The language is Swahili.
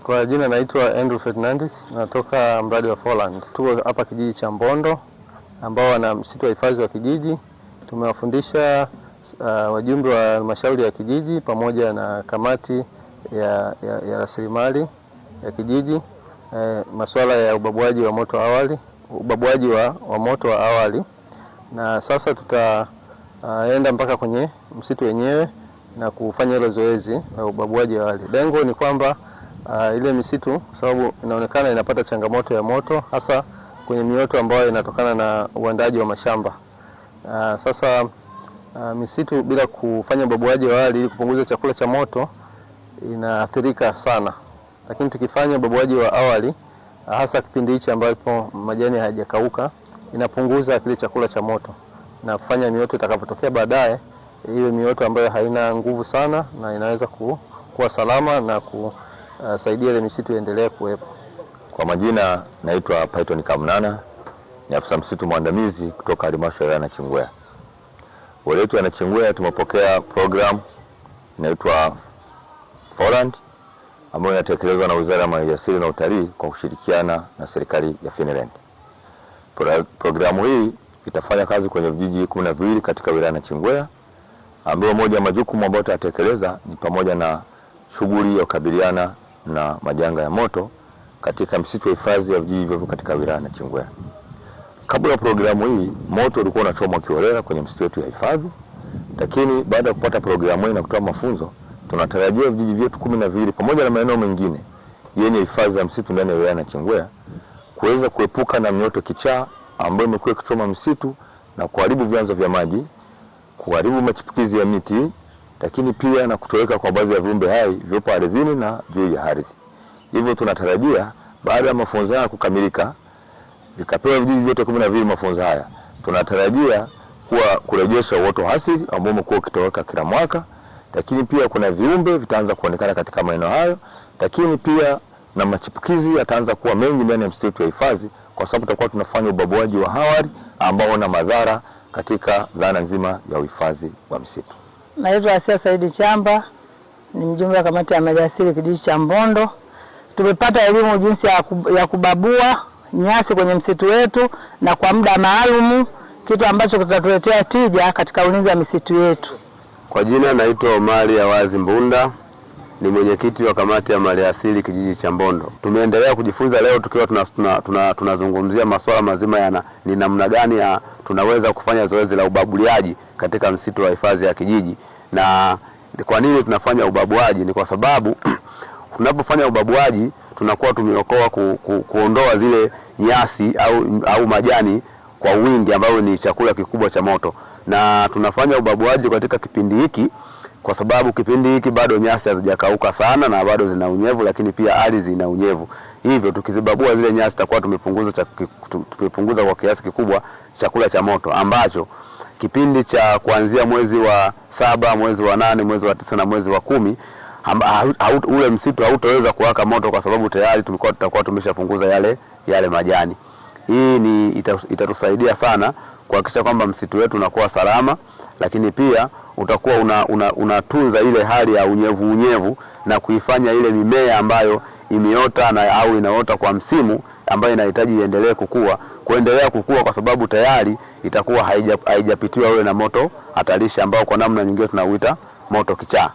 Kwa jina naitwa Andrew Fernandez, natoka mradi wa Foreland. Tuko hapa kijiji cha Mbondo ambao wana msitu wa hifadhi wa kijiji. Tumewafundisha wajumbe wa halmashauri ya kijiji pamoja na kamati ya rasilimali ya kijiji masuala ya ubabuaji wa moto wa moto wa awali, na sasa tutaenda mpaka kwenye msitu wenyewe na kufanya hilo zoezi la ubabuaji wa awali. Lengo ni kwamba ile misitu kwa sababu inaonekana inapata changamoto ya moto hasa kwenye mioto ambayo inatokana na uandaji wa mashamba. Sasa misitu bila kufanya ubabuaji wa awali ili kupunguza chakula cha moto inaathirika sana. Lakini tukifanya ubabuaji wa awali hasa kipindi hichi ambapo majani hayajakauka, inapunguza kile chakula cha moto na kufanya mioto itakapotokea baadaye iwe mioto ambayo haina nguvu sana na inaweza kuwa salama na kusaidia ile misitu iendelee kuwepo. Kwa majina naitwa Python Kamnana, ni afisa msitu mwandamizi kutoka halmashauri ya Nachingwea. Wale wetu wa Nachingwea tumepokea program inaitwa Foreland ambayo inatekelezwa na Wizara ya Maliasili na Utalii kwa kushirikiana na serikali ya Finland. Programu hii itafanya kazi kwenye vijiji 12 katika wilaya ya Nachingwea, ambapo moja ya majukumu ambayo tutatekeleza ni pamoja na shughuli ya kukabiliana na majanga ya moto katika msitu wa hifadhi ya vijiji vyote katika wilaya ya Nachingwea. Kabla ya programu hii, moto ulikuwa unachomwa kiholela kwenye msitu wetu ya hifadhi, lakini baada ya kupata programu hii na kutoa mafunzo, tunatarajia vijiji vyetu 12 pamoja na maeneo mengine yenye hifadhi ya msitu ndani ya wilaya ya Nachingwea kuweza kuepuka na mioto kichaa ambayo imekuwa ikichoma msitu na kuharibu vyanzo vya maji, kuharibu machipukizi ya miti, lakini pia na kutoweka kwa baadhi ya viumbe hai vilivyopo ardhini na juu ya ardhi. Hivyo tunatarajia baada ya mafunzo haya kukamilika, vikapewa vijiji vyote 12 mafunzo haya, tunatarajia kurejesha uoto asili ambao umekuwa ukitoweka kila mwaka, lakini pia kuna viumbe vitaanza kuonekana katika maeneo hayo, lakini pia na machipukizi yataanza kuwa mengi ndani ya msitu wa hifadhi kwa sababu tutakuwa tunafanya ubabuaji wa awali ambao una madhara katika dhana nzima ya uhifadhi wa msitu. Naitwa Asia Saidi Chamba, ni mjumbe wa kamati ya maliasili kijiji cha Mbondo. Tumepata elimu jinsi ya kubabua nyasi kwenye msitu wetu na kwa muda maalum, kitu ambacho kitatuletea tija katika ulinzi wa misitu yetu. Kwa jina naitwa Omari Awazi Mbunda, ni mwenyekiti wa kamati ya maliasili kijiji cha Mbondo. Tumeendelea kujifunza leo tukiwa tunazungumzia masuala mazima ya ni namna gani tunaweza kufanya zoezi la ubabuliaji katika msitu wa hifadhi ya kijiji. Na kwa nini tunafanya ubabuaji? Ni kwa sababu tunapofanya ubabuaji tunakuwa tumeokoa kuondoa zile nyasi au majani kwa wingi ambao ni chakula kikubwa cha moto. Na tunafanya ubabuaji katika kipindi hiki kwa sababu kipindi hiki bado nyasi hazijakauka sana na bado zina unyevu, lakini pia ardhi ina unyevu. Hivyo tukizibabua zile nyasi tutakuwa tumepunguza kwa kiasi kikubwa chakula cha moto ambacho kipindi cha kuanzia mwezi wa 7, mwezi wa 8, mwezi wa 9 na mwezi wa 10 ule msitu hautaweza kuwaka moto kwa sababu tayari tutakuwa tumeshapunguza yale majani. Hii itatusaidia sana kuhakikisha kwamba msitu wetu unakuwa salama, lakini pia utakuwa unatunza ile hali ya unyevu na kuifanya ile mimea ambayo imeota au inaota kwa msimu ambayo inahitaji iendelee kuendelea kukua kwa sababu tayari itakuwa haijapitiwa ule na moto hatarishi ambao kwa namna nyingine tunauita moto kichaa.